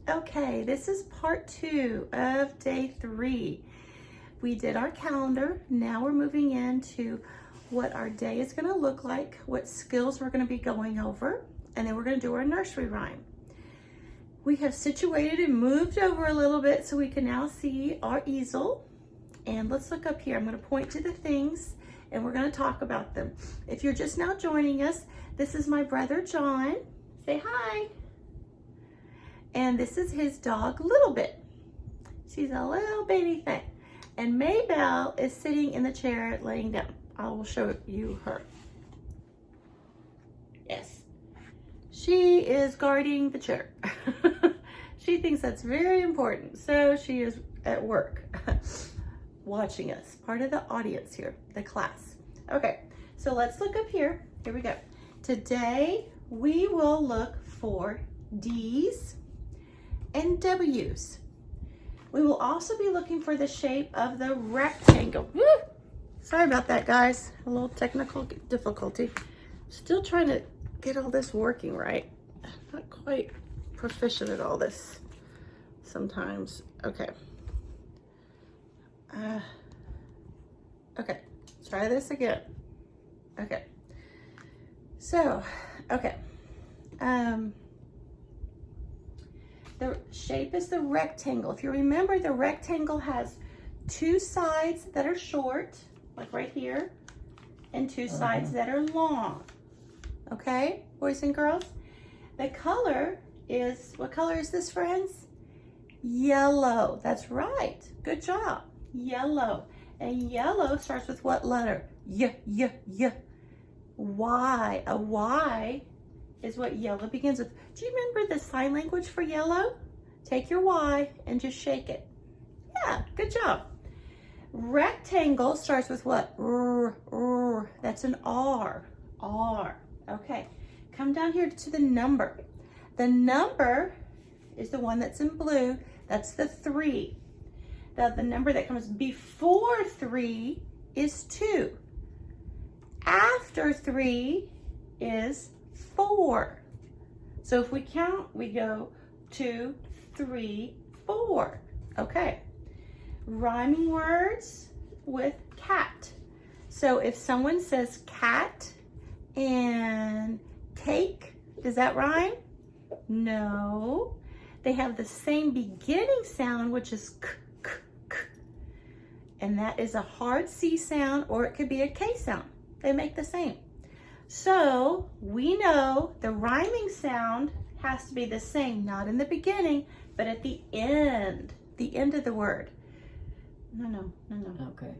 Okay, this is part 2 of day 3. We did our calendar. Now we're moving into what our day is going to look like, what skills we're going to be going over, and then we're going to do our nursery rhyme. We have situated and moved over a little bit so we can now see our easel. And let's look up here. I'm going to point to the things and we're going to talk about them. If you're just now joining us, this is my brother John. Say hi. And this is his dog, Little Bit. She's a little baby thing. And Maybelle is sitting in the chair laying down. I will show you her. Yes. She is guarding the chair. She thinks that's very important. So she is at work watching us, part of the audience here, the class. Okay, so let's look up here. Here we go. Today we will look for D's and W's. We will also be looking for the shape of the rectangle. Woo! Sorry about that, guys. A little technical difficulty. Still trying to get all this working right. Not quite proficient at all this sometimes. Okay. Okay, try this again. Okay. So, okay. The shape is the rectangle. If you remember, the rectangle has two sides that are short, like right here, and two sides that are long. Okay, boys and girls? The color is, what color is this, friends? Yellow. That's right. Good job. Yellow. And yellow starts with what letter? Y. Y. A Y is what yellow begins with. Do you remember the sign language for yellow? Take your Y and just shake it. Yeah, good job. Rectangle starts with what? R. That's an R. R. Okay. Come down here to the number. The number is the one that's in blue. That's the 3. Now the number that comes before 3 is 2. After 3 is 4. So if we count, we go 2, 3, 4. Okay. Rhyming words with cat. So if someone says cat and cake, does that rhyme? No. They have the same beginning sound, which is k, k, k. And that is a hard C sound, or it could be a K sound. They make the same. So we know the rhyming sound has to be the same, not in the beginning, but at the end of the word. No. Okay.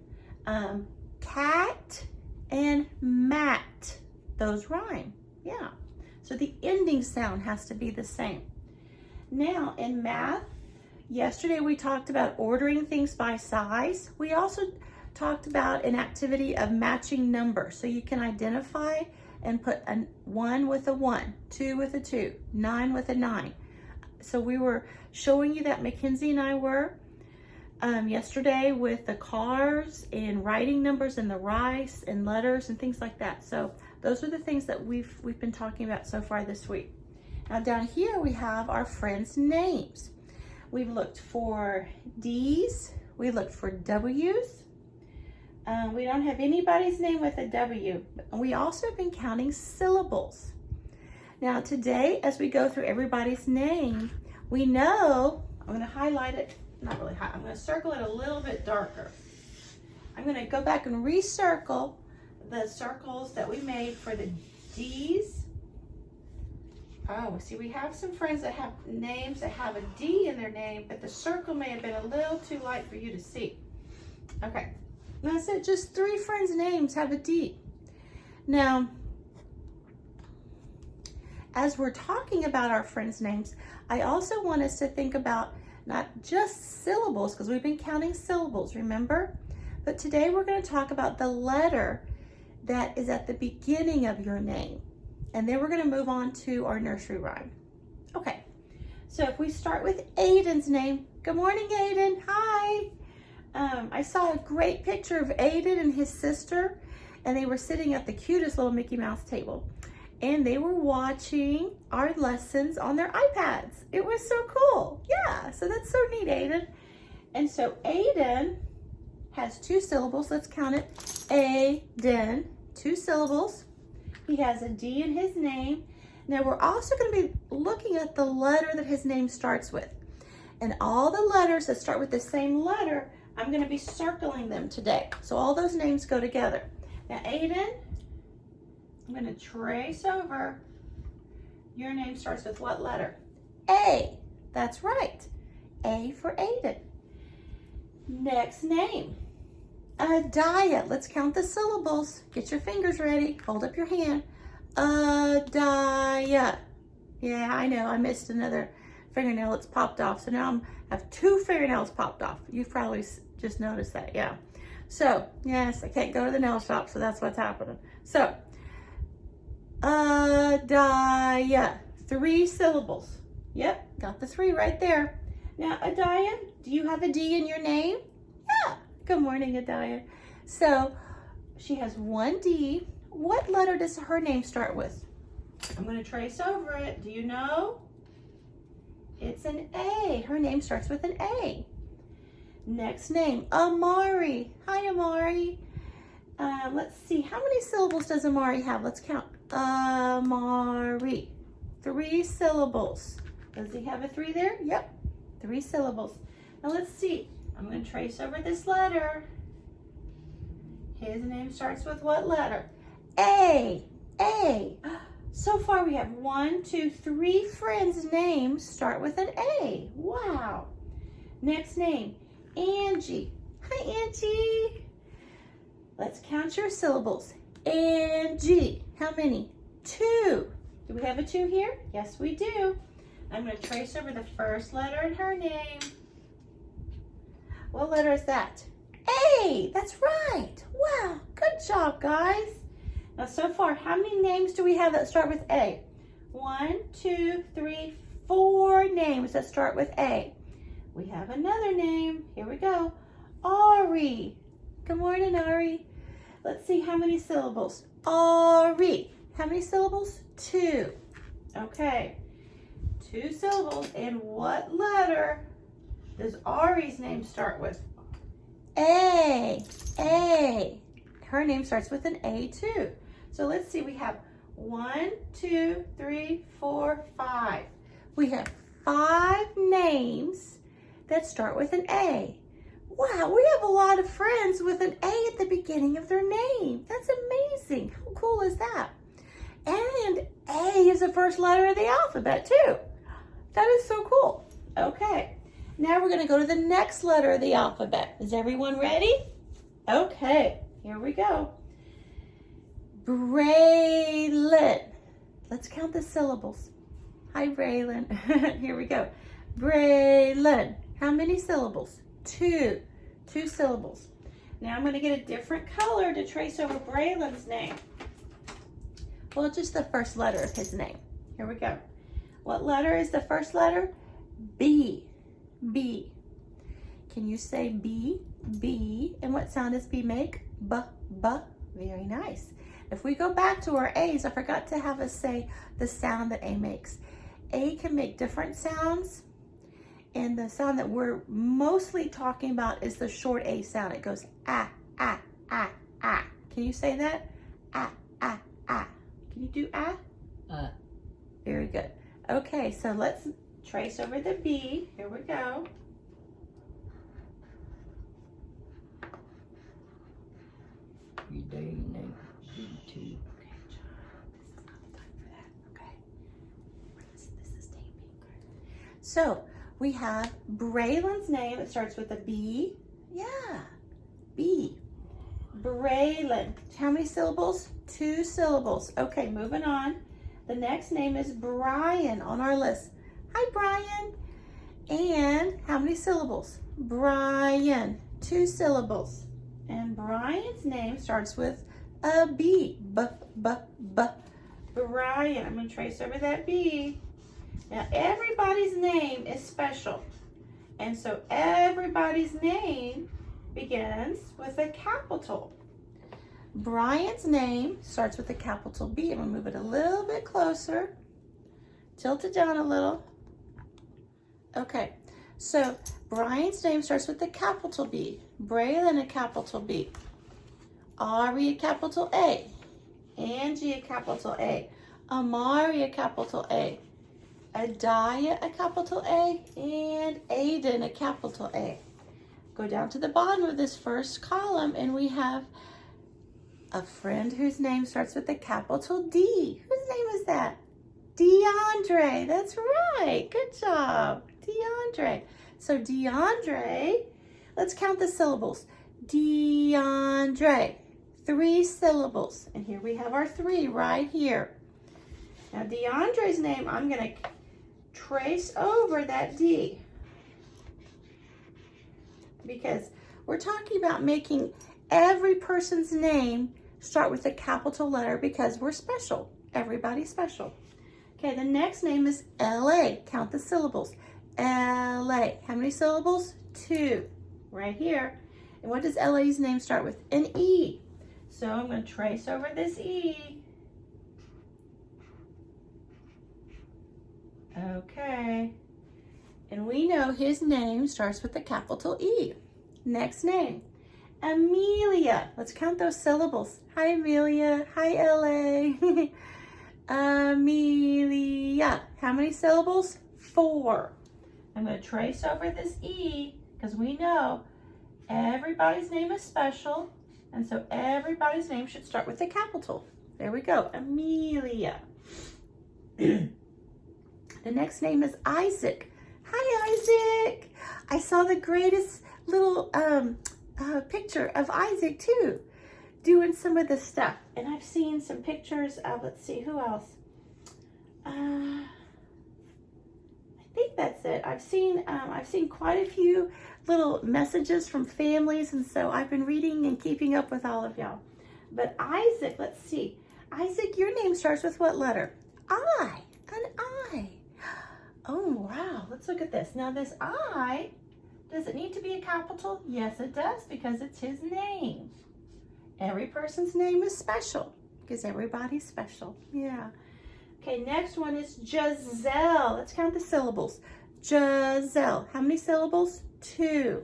Cat and mat, those rhyme. Yeah. So the ending sound has to be the same. Now in math, yesterday we talked about ordering things by size. We also talked about an activity of matching numbers. So you can identify and put a 1 with a 1, 2 with a 2, 9 with a 9. So we were showing you that, Mackenzie and I were, yesterday with the cars and writing numbers and the rice and letters and things like that. So those are the things that we've been talking about so far this week. Now down here we have our friends' names. We've looked for D's, we looked for W's. We don't have anybody's name with a W. We also have been counting syllables. Now today, as we go through everybody's name, we know, I'm going to highlight it, not really high, I'm going to circle it a little bit darker. I'm going to go back and recircle the circles that we made for the D's. Oh, see, we have some friends that have names that have a D in their name, but the circle may have been a little too light for you to see. Okay, that's it. Just 3 friends' names have a D. Now, as we're talking about our friends' names, I also want us to think about not just syllables, because we've been counting syllables, remember? But today we're going to talk about the letter that is at the beginning of your name. And then we're going to move on to our nursery rhyme. Okay, so if we start with Aiden's name. Good morning, Aiden. Hi. I saw a great picture of Aiden and his sister, and they were sitting at the cutest little Mickey Mouse table. And they were watching our lessons on their iPads. It was so cool. Yeah, so that's so neat, Aiden. And so Aiden has 2 syllables. Let's count it. Aiden, 2 syllables. He has a D in his name. Now we're also going to be looking at the letter that his name starts with. And all the letters that start with the same letter, I'm going to be circling them today. So all those names go together. Now Aiden, I'm going to trace over. Your name starts with what letter? A. That's right. A for Aiden. Next name. Adaya. Let's count the syllables. Get your fingers ready. Hold up your hand. Adaya. Yeah, I know. I missed another fingernail. It's popped off. So now I have 2 fingernails popped off. You've probably just noticed that. Yeah. So, yes, I can't go to the nail shop, so that's what's happening. So, Adaya. 3 syllables. Yep, got the 3 right there. Now, Adaya, do you have a D in your name? Yeah. Good morning, Adaya. So, she has 1 D. What letter does her name start with? I'm going to trace over it. Do you know? It's an A. Her name starts with an A. Next name, Amari. Hi, Amari. Let's see. How many syllables does Amari have? Let's count. Amari. 3 syllables. Does he have a 3 there? Yep. 3 syllables. Now let's see. I'm going to trace over this letter. His name starts with what letter? A. A. So far we have 1, 2, 3 friends' names start with an A. Wow. Next name, Angie. Hi, Angie. Let's count your syllables. Angie. How many? 2. Do we have a 2 here? Yes, we do. I'm going to trace over the first letter in her name. What letter is that? A. That's right. Wow. Good job, guys. Now, so far, how many names do we have that start with A? 1, 2, 3, 4 names that start with A. We have another name. Here we go. Ari. Good morning, Ari. Let's see how many syllables. Ari. How many syllables? 2. Okay. 2 syllables. And what letter does Ari's name start with? A. A. Her name starts with an A too. So let's see. We have 1, 2, 3, 4, 5. We have 5 names that start with an A. Wow, we have a lot of friends with an A at the beginning of their name. That's amazing. How cool is that? And A is the first letter of the alphabet too. That is so cool. Okay, now we're going to go to the next letter of the alphabet. Is everyone ready? Okay, here we go. Braylon. Let's count the syllables. Hi, Braylon. Here we go. Braylon. How many syllables? 2. 2 syllables. Now I'm going to get a different color to trace over Braylon's name. Well, just the first letter of his name. Here we go. What letter is the first letter? B. B. Can you say B? B. And what sound does B make? B. B. Very nice. If we go back to our A's, I forgot to have us say the sound that A makes. A can make different sounds. And the sound that we're mostly talking about is the short A sound. It goes ah, ah, ah, ah. Can you say that? Ah, ah, ah. Can you do ah? Very good. Okay, so let's trace over the B. Here we go. You do know B2. Okay, John. This is not the time for that. Okay. This is taping. So we have Braylon's name. It starts with a B. Yeah. B. Braylon. How many syllables? 2 syllables. Okay, moving on. The next name is Brian on our list. Hi, Brian. And how many syllables? Brian. 2 syllables. And Brian's name starts with a B. B, B, B. Brian. I'm going to trace over that B. Now, everybody's name is special. And so everybody's name begins with a capital. Brian's name starts with a capital B. I'm going to move it a little bit closer. Tilt it down a little. Okay. So Brian's name starts with a capital B. Braylon, a capital B. Ari, a capital A. Angie, a capital A. Amari, a capital A. Adaya, a capital A. And Aiden, a capital A. Go down to the bottom of this first column and we have a friend whose name starts with a capital D. Whose name is that? DeAndre. That's right. Good job. DeAndre. So DeAndre, let's count the syllables. DeAndre. 3 syllables. And here we have our 3 right here. Now DeAndre's name, I'm going to trace over that D. Because we're talking about making every person's name start with a capital letter because we're special. Everybody's special. Okay, the next name is L.A. Count the syllables. L.A. How many syllables? 2. Right here. And what does L.A.'s name start with? An E. So I'm going to trace over this E. Okay. And we know his name starts with a capital E. Next name, Amelia. Let's count those syllables. Hi, Amelia. Hi, L.A. Amelia. How many syllables? 4. I'm going to trace over this E because we know everybody's name is special. And so everybody's name should start with a capital. There we go. Amelia. The next name is Isaac. Hi, Isaac. I saw the greatest little picture of Isaac too, doing some of the stuff. And I've seen some pictures of, let's see, who else? I think that's it. I've seen quite a few little messages from families, and so I've been reading and keeping up with all of y'all. But Isaac, let's see. Isaac, your name starts with what letter? I. An I. Oh, wow. Let's look at this. Now, this I, does it need to be a capital? Yes, it does, because it's his name. Every person's name is special, because everybody's special. Yeah. Okay, next one is Giselle. Let's count the syllables. Giselle. How many syllables? 2.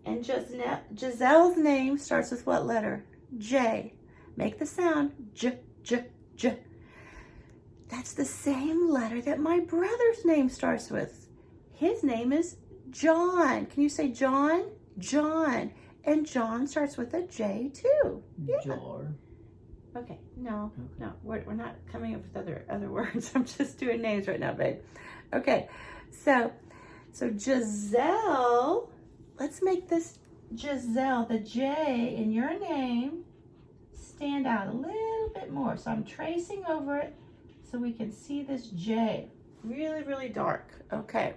And Giselle's name starts with what letter? J. Make the sound J, J, J. That's the same letter that my brother's name starts with. His name is John. Can you say John? John. And John starts with a J too. Yeah. Jar. Okay, no, we're not coming up with other words. I'm just doing names right now, babe. Okay, so Giselle, let's make this Giselle, the J in your name, stand out a little bit more. So I'm tracing over it so we can see this J, really, really dark. Okay.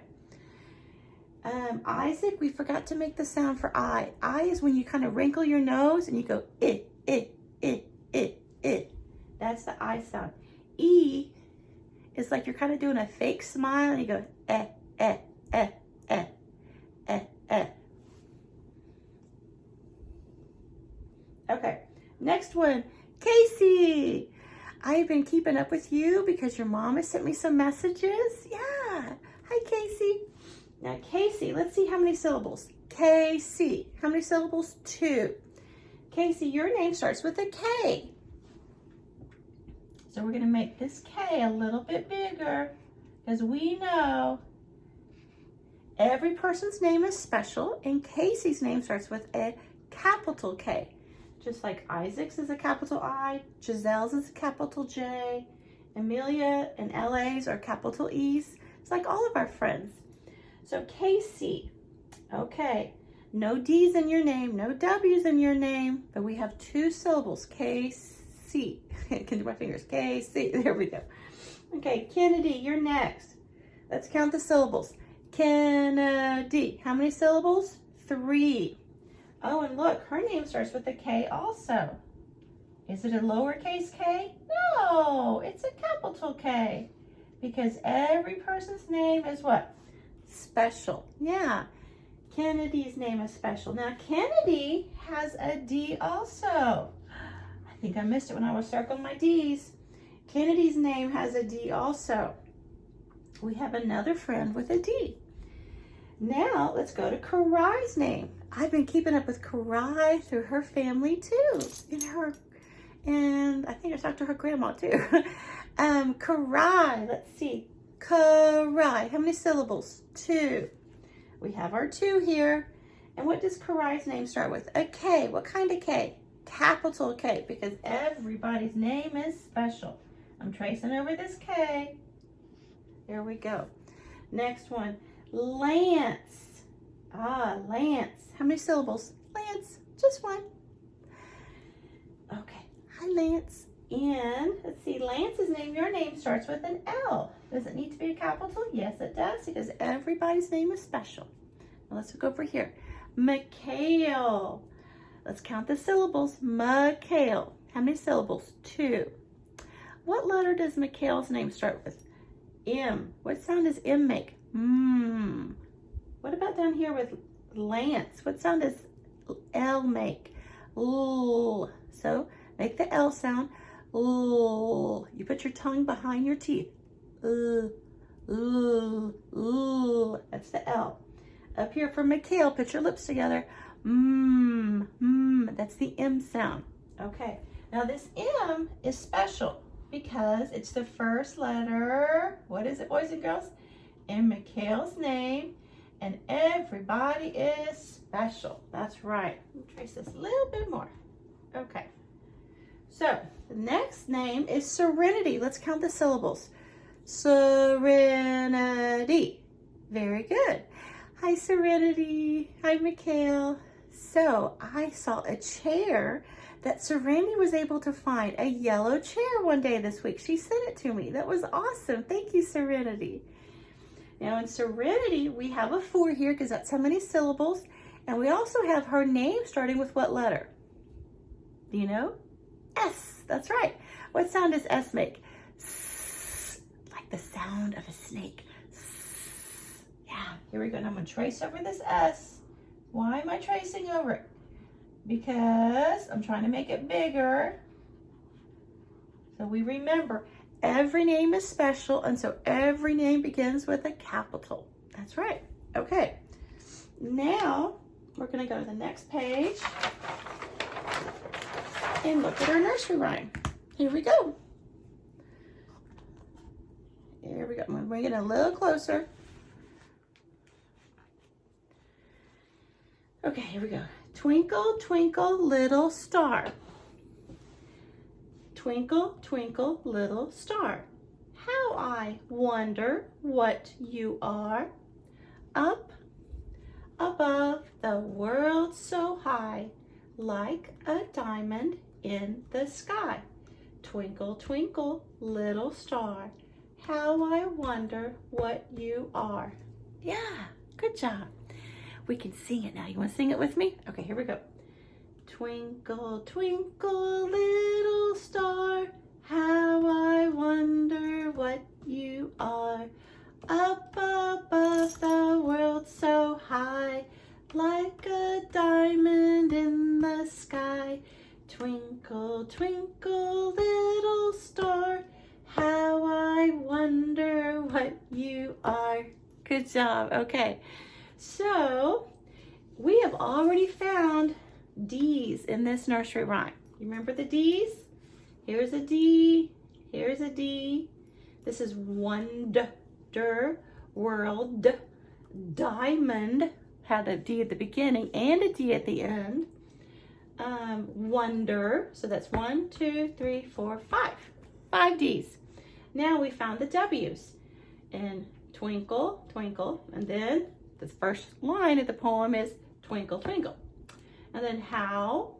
Isaac, we forgot to make the sound for I. I is when you kind of wrinkle your nose and you go, it. That's the I sound. E is like you're kind of doing a fake smile and you go, eh. Okay, next one, Casey. I've been keeping up with you because your mom has sent me some messages. Yeah. Hi, Casey. Now, Casey, let's see how many syllables. Casey. How many syllables? 2. Casey, your name starts with a K. So we're going to make this K a little bit bigger because we know every person's name is special and Casey's name starts with a capital K. Just like Isaac's is a capital I, Giselle's is a capital J, Amelia and LA's are capital E's. It's like all of our friends. So Casey, okay, no D's in your name, no W's in your name, but we have 2 syllables, K-C. I can do my fingers, K-C, there we go. Okay, Kennedy, you're next. Let's count the syllables. Kennedy, how many syllables? 3. Oh, and look, her name starts with a K also. Is it a lowercase k? No, it's a capital K. Because every person's name is what? Special. Yeah. Kennedy's name is special. Now, Kennedy has a D also. I think I missed it when I was circling my D's. Kennedy's name has a D also. We have another friend with a D. Now let's go to Karai's name. I've been keeping up with Karai through her family too. And I think I talked to her grandma too. Karai, let's see. Karai, how many syllables? 2. We have our 2 here. And what does Karai's name start with? A K. What kind of K? Capital K, because everybody's name is special. I'm tracing over this K. There we go. Next one, Lance. Lance. How many syllables? Lance, just 1. Okay, hi Lance. And let's see, Lance's name, your name starts with an L. Does it need to be a capital? Yes, it does, because everybody's name is special. Now let's go over here. Mikhail. Let's count the syllables. Mikhail. How many syllables? 2. What letter does Mikhail's name start with? M. What sound does M make? Mm. What about down here with Lance? What sound does L make? L. So make the L sound. L. You put your tongue behind your teeth. L. L. L. That's the L. Up here for Mikhail, put your lips together. Mm. Mm. That's the M sound. Okay. Now this M is special because it's the first letter. What is it, boys and girls? In Mikhail's name. And everybody is special. That's right. Let me trace this a little bit more. Okay. So the next name is Serenity. Let's count the syllables. Serenity. Very good. Hi, Serenity. Hi, Mikhail. So I saw a chair that Serenity was able to find, a yellow chair one day this week. She sent it to me. That was awesome. Thank you, Serenity. Now in Serenity, we have a 4 here because that's how many syllables. And we also have her name starting with what letter? Do you know? S. That's right. What sound does S make? S, like the sound of a snake. S. Yeah, here we go. Now I'm going to trace over this S. Why am I tracing over it? Because I'm trying to make it bigger. So we remember every name is special, and so every name begins with a capital. That's right. Okay. Now we're going to go to the next page and look at our nursery rhyme. Here we go. Here we go. I'm going to bring it a little closer. Okay, here we go. Twinkle, twinkle, little star. Twinkle, twinkle, little star. How I wonder what you are. Up above the world so high, like a diamond in the sky. Twinkle, twinkle, little star. How I wonder what you are. Yeah, good job. We can sing it now. You want to sing it with me? Okay, here we go. Twinkle, twinkle, little star, how I wonder what you are. Up above the world so high, like a diamond in the sky. Twinkle, twinkle, little star, how I wonder what you are. Good job. Okay. So we have already found D's in this nursery rhyme. You remember the D's? Here's a D. Here's a D. This is wonder, world, diamond. Had a D at the beginning and a D at the end. Wonder. So that's 1, 2, 3, 4, 5. 5 D's. Now we found the W's. And twinkle, twinkle, and then the first line of the poem is twinkle, twinkle. And then how,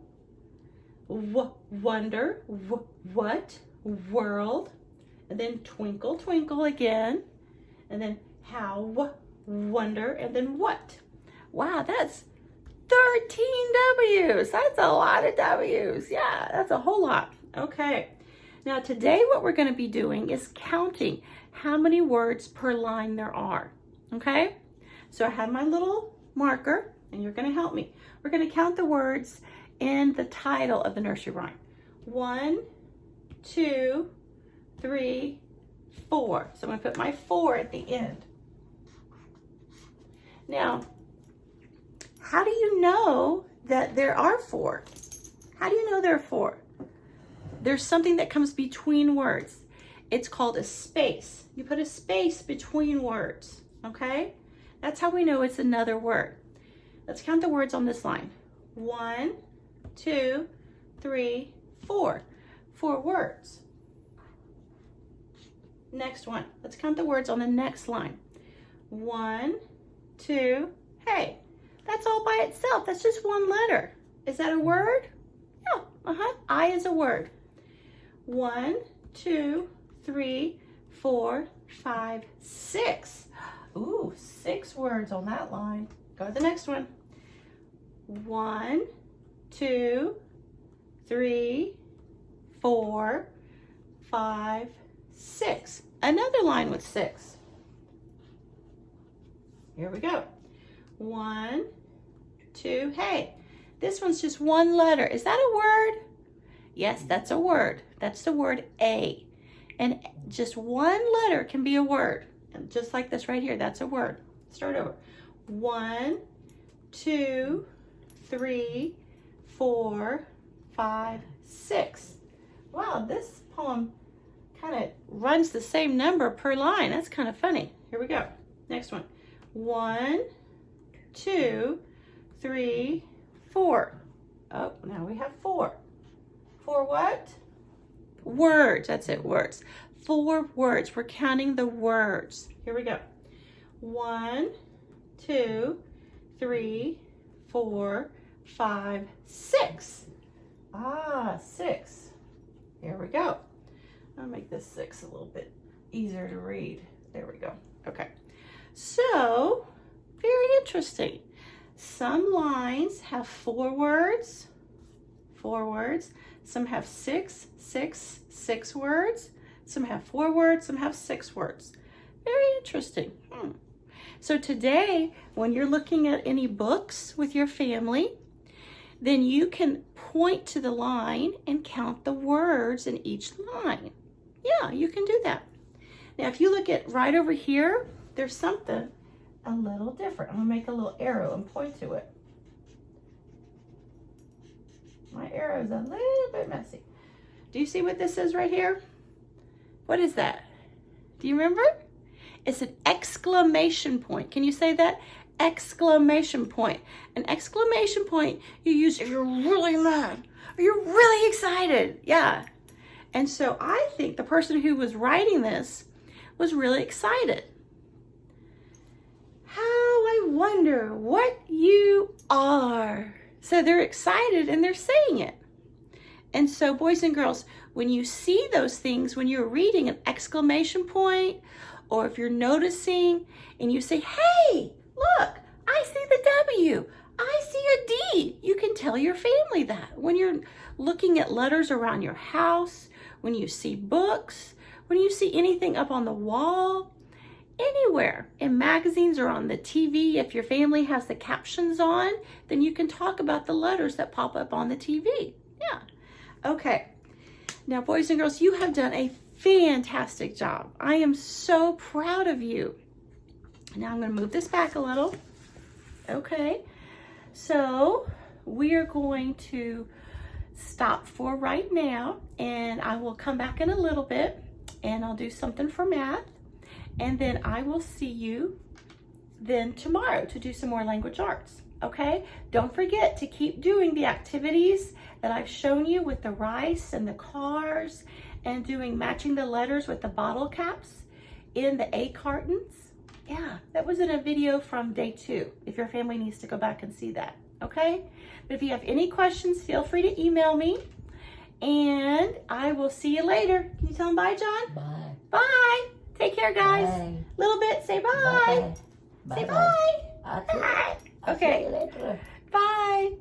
wonder, what, world, and then twinkle, twinkle again, and then how, wonder, and then what. Wow, that's 13 W's. That's a lot of W's. Yeah, that's a whole lot. Okay. Now today what we're going to be doing is counting how many words per line there are. Okay? So I have my little marker, and you're going to help me. We're going to count the words in the title of the nursery rhyme. 1, 2, 3, 4. So I'm going to put my 4 at the end. Now, how do you know that there are 4? How do you know there are 4? There's something that comes between words. It's called a space. You put a space between words, okay? That's how we know it's another word. Let's count the words on this line. 1, 2, 3, 4. 4 words. Next one. Let's count the words on the next line. 1, 2, hey. That's all by itself. That's just one letter. Is that a word? Yeah, I is a word. 1, 2, 3, 4, 5, 6. Ooh, 6 words on that line. Go to the next one. 1, 2, 3, 4, 5, 6. Another line with 6. Here we go. 1, 2, hey. This one's just one letter. Is that a word? Yes, that's a word. That's the word A. And just one letter can be a word. And just like this right here, that's a word. Start over. 1, 2, 3, 4, 5, 6. Wow, this poem kind of runs the same number per line. That's kind of funny. Here we go. Next one. 1, 2, 3, 4. Oh, now we have 4. 4 what? Words. That's it, words. 4 words. We're counting the words. Here we go. 1, 2, 3, 4, 5, 6. Ah, 6. Here we go. I'll make this 6 a little bit easier to read. There we go. Okay. So, very interesting. Some lines have 4 words. 4 words. Some have 6 words. Some have 4 words. Some have 6 words. Very interesting. So today, when you're looking at any books with your family, then you can point to the line and count the words in each line. Yeah, you can do that. Now, if you look at right over here, there's something a little different. I'm gonna make a little arrow and point to it. My arrow is a little bit messy. Do you see what this is right here? What is that? Do you remember? It's an exclamation point. Can you say that? Exclamation point. An exclamation point you use if you're really mad or you're really excited. Yeah. And so I think the person who was writing this was really excited. How I wonder what you are. So they're excited and they're saying it. And so boys and girls, when you see those things, when you're reading an exclamation point, or if you're noticing and you say, hey, look, I see the W, I see a D. You can tell your family that. When you're looking at letters around your house, when you see books, when you see anything up on the wall, anywhere, in magazines or on the TV, if your family has the captions on, then you can talk about the letters that pop up on the TV. Yeah. Okay. Now, boys and girls, you have done a fantastic job. I am so proud of you. Now I'm going to move this back a little. Okay. So we are going to stop for right now, and I will come back in a little bit and I'll do something for math, and then I will see you then tomorrow to do some more language arts. Okay, don't forget to keep doing the activities that I've shown you with the rice and the cars, and doing matching the letters with the bottle caps in the A cartons. Yeah, that was in a video from day 2, if your family needs to go back and see that. Okay, but if you have any questions, feel free to email me, and I will see you later. Can you tell them bye, John? Bye. Bye. Take care, guys. Bye. Little bit. Say bye. Bye. Say Bye. bye. I'll see you Okay. later. Bye.